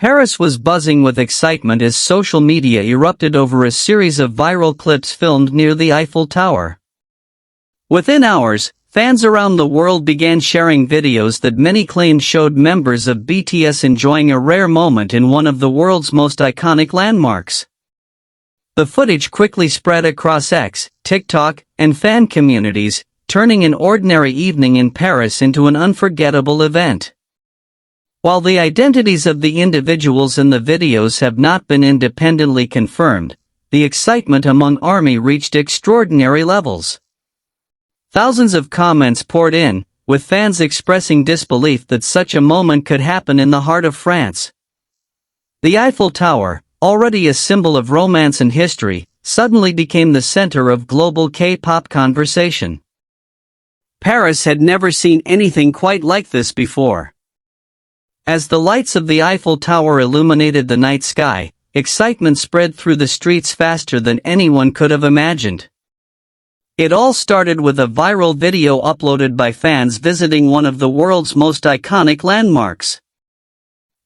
Paris was buzzing with excitement as social media erupted over a series of viral clips filmed near the Eiffel Tower. Within hours, fans around the world began sharing videos that many claimed showed members of BTS enjoying a rare moment in one of the world's most iconic landmarks. The footage quickly spread across X, TikTok, and fan communities, turning an ordinary evening in Paris into an unforgettable event. While the identities of the individuals in the videos have not been independently confirmed, the excitement among ARMY reached extraordinary levels. Thousands of comments poured in, with fans expressing disbelief that such a moment could happen in the heart of France. The Eiffel Tower, already a symbol of romance and history, suddenly became the center of global K-pop conversation. Paris had never seen anything quite like this before. As the lights of the Eiffel Tower illuminated the night sky, excitement spread through the streets faster than anyone could have imagined. It all started with a viral video uploaded by fans visiting one of the world's most iconic landmarks.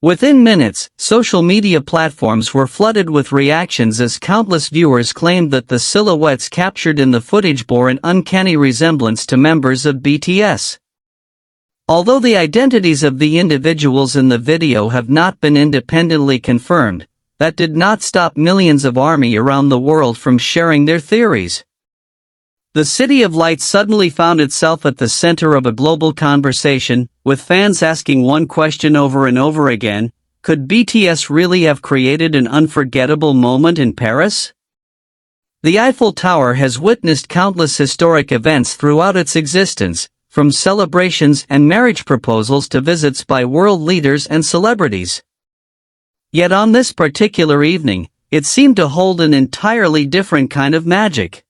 Within minutes, social media platforms were flooded with reactions as countless viewers claimed that the silhouettes captured in the footage bore an uncanny resemblance to members of BTS. Although the identities of the individuals in the video have not been independently confirmed, that did not stop millions of ARMY around the world from sharing their theories. The City of Lights suddenly found itself at the center of a global conversation, with fans asking one question over and over again: could BTS really have created an unforgettable moment in Paris? The Eiffel Tower has witnessed countless historic events throughout its existence, from celebrations and marriage proposals to visits by world leaders and celebrities. Yet on this particular evening, it seemed to hold an entirely different kind of magic.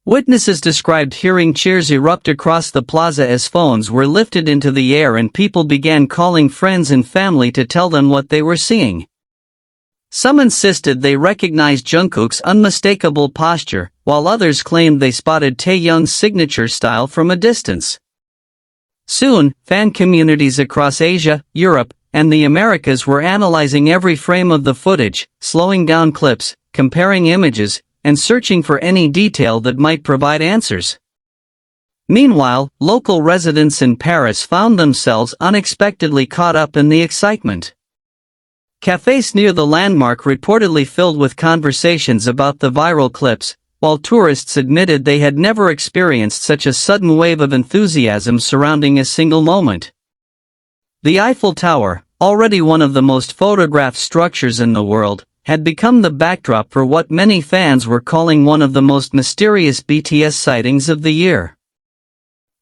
Witnesses described hearing cheers erupt across the plaza as phones were lifted into the air and people began calling friends and family to tell them what they were seeing. Some insisted they recognized Jungkook's unmistakable posture, while others claimed they spotted Taehyung's signature style from a distance. Soon, fan communities across Asia, Europe, and the Americas were analyzing every frame of the footage, slowing down clips, comparing images, and searching for any detail that might provide answers. Meanwhile, local residents in Paris found themselves unexpectedly caught up in the excitement. Cafes near the landmark reportedly filled with conversations about the viral clips, while tourists admitted they had never experienced such a sudden wave of enthusiasm surrounding a single moment. The Eiffel Tower, already one of the most photographed structures in the world, had become the backdrop for what many fans were calling one of the most mysterious BTS sightings of the year.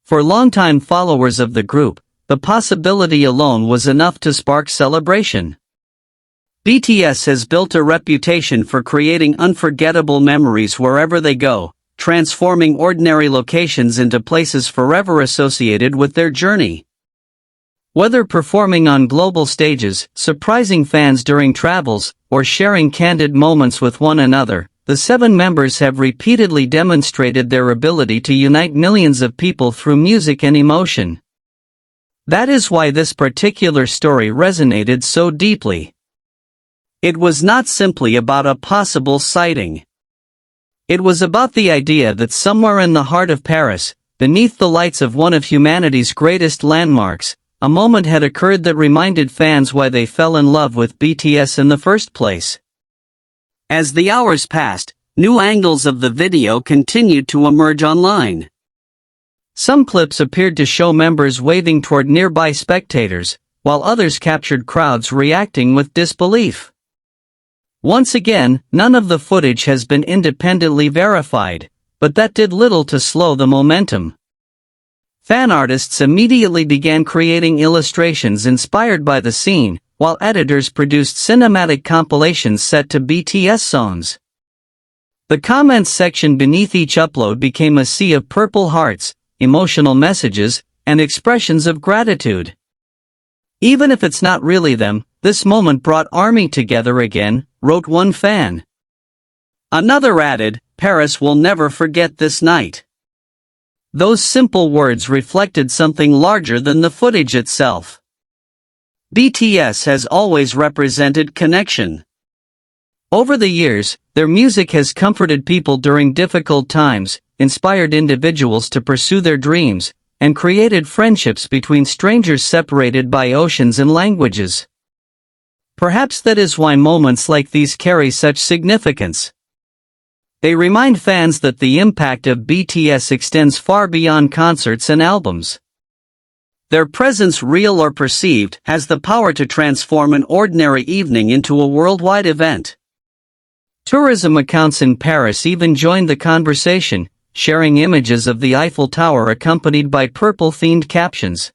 For longtime followers of the group, the possibility alone was enough to spark celebration. BTS has built a reputation for creating unforgettable memories wherever they go, transforming ordinary locations into places forever associated with their journey. Whether performing on global stages, surprising fans during travels, or sharing candid moments with one another, the 7 members have repeatedly demonstrated their ability to unite millions of people through music and emotion. That is why this particular story resonated so deeply. It was not simply about a possible sighting. It was about the idea that somewhere in the heart of Paris, beneath the lights of one of humanity's greatest landmarks, a moment had occurred that reminded fans why they fell in love with BTS in the first place. As the hours passed, new angles of the video continued to emerge online. Some clips appeared to show members waving toward nearby spectators, while others captured crowds reacting with disbelief. Once again, none of the footage has been independently verified, but that did little to slow the momentum. Fan artists immediately began creating illustrations inspired by the scene, while editors produced cinematic compilations set to BTS songs. The comments section beneath each upload became a sea of purple hearts, emotional messages, and expressions of gratitude. Even if it's not really them, this moment brought ARMY together again, wrote one fan. Another added, "Paris will never forget this night." Those simple words reflected something larger than the footage itself. BTS has always represented connection. Over the years, their music has comforted people during difficult times, inspired individuals to pursue their dreams, and created friendships between strangers separated by oceans and languages. Perhaps that is why moments like these carry such significance. They remind fans that the impact of BTS extends far beyond concerts and albums. Their presence, real or perceived, has the power to transform an ordinary evening into a worldwide event. Tourism accounts in Paris even joined the conversation, sharing images of the Eiffel Tower accompanied by purple-themed captions.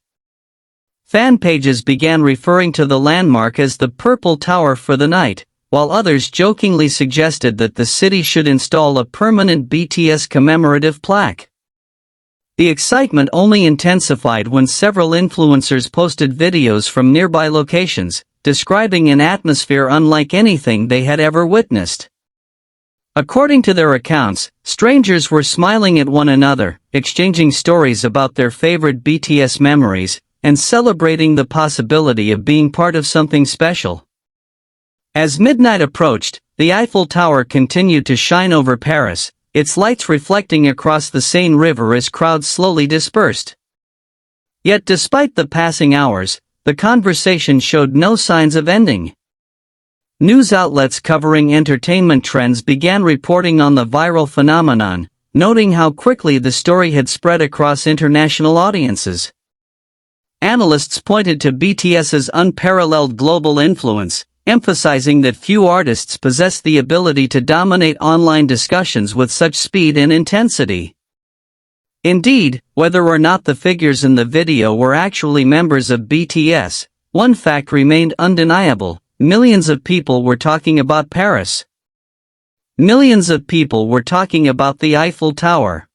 Fan pages began referring to the landmark as the Purple Tower for the night, while others jokingly suggested that the city should install a permanent BTS commemorative plaque. The excitement only intensified when several influencers posted videos from nearby locations, describing an atmosphere unlike anything they had ever witnessed. According to their accounts, strangers were smiling at one another, exchanging stories about their favorite BTS memories, and celebrating the possibility of being part of something special. As midnight approached, the Eiffel Tower continued to shine over Paris, its lights reflecting across the Seine River as crowds slowly dispersed. Yet despite the passing hours, the conversation showed no signs of ending. News outlets covering entertainment trends began reporting on the viral phenomenon, noting how quickly the story had spread across international audiences. Analysts pointed to BTS's unparalleled global influence, emphasizing that few artists possess the ability to dominate online discussions with such speed and intensity. Indeed, whether or not the figures in the video were actually members of BTS, one fact remained undeniable: millions of people were talking about Paris. Millions of people were talking about the Eiffel Tower.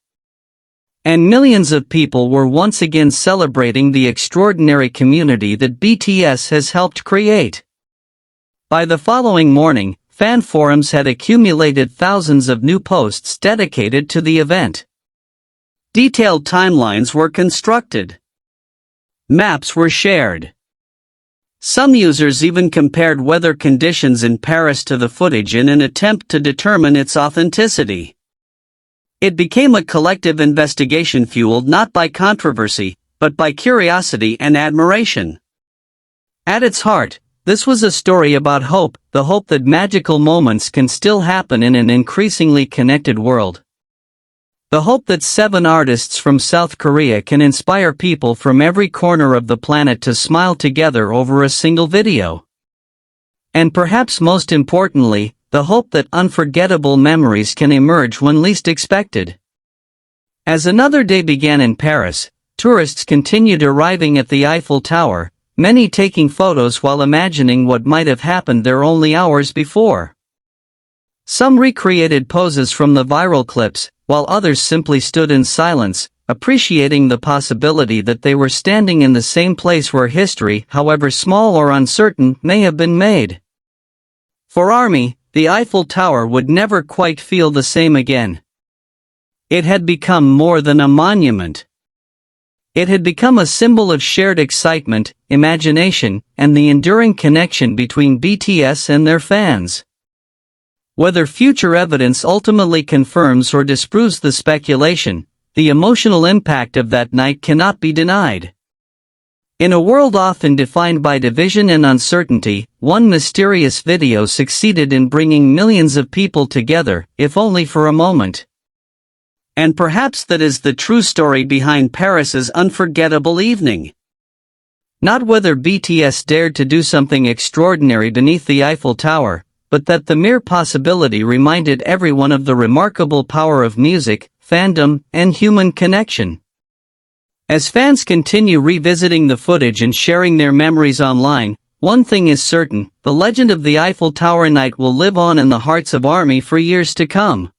And millions of people were once again celebrating the extraordinary community that BTS has helped create. By the following morning, fan forums had accumulated thousands of new posts dedicated to the event. Detailed timelines were constructed. Maps were shared. Some users even compared weather conditions in Paris to the footage in an attempt to determine its authenticity. It became a collective investigation fueled not by controversy, but by curiosity and admiration. At its heart, this was a story about hope, the hope that magical moments can still happen in an increasingly connected world. The hope that 7 artists from South Korea can inspire people from every corner of the planet to smile together over a single video. And perhaps most importantly, the hope that unforgettable memories can emerge when least expected. As another day began in Paris, tourists continued arriving at the Eiffel Tower, many taking photos while imagining what might have happened there only hours before. Some recreated poses from the viral clips, while others simply stood in silence, appreciating the possibility that they were standing in the same place where history, however small or uncertain, may have been made. For ARMY, the Eiffel Tower would never quite feel the same again. It had become more than a monument. It had become a symbol of shared excitement, imagination, and the enduring connection between BTS and their fans. Whether future evidence ultimately confirms or disproves the speculation, the emotional impact of that night cannot be denied. In a world often defined by division and uncertainty, one mysterious video succeeded in bringing millions of people together, if only for a moment. And perhaps that is the true story behind Paris's unforgettable evening. Not whether BTS dared to do something extraordinary beneath the Eiffel Tower, but that the mere possibility reminded everyone of the remarkable power of music, fandom, and human connection. As fans continue revisiting the footage and sharing their memories online, one thing is certain: the legend of the Eiffel Tower night will live on in the hearts of ARMY for years to come.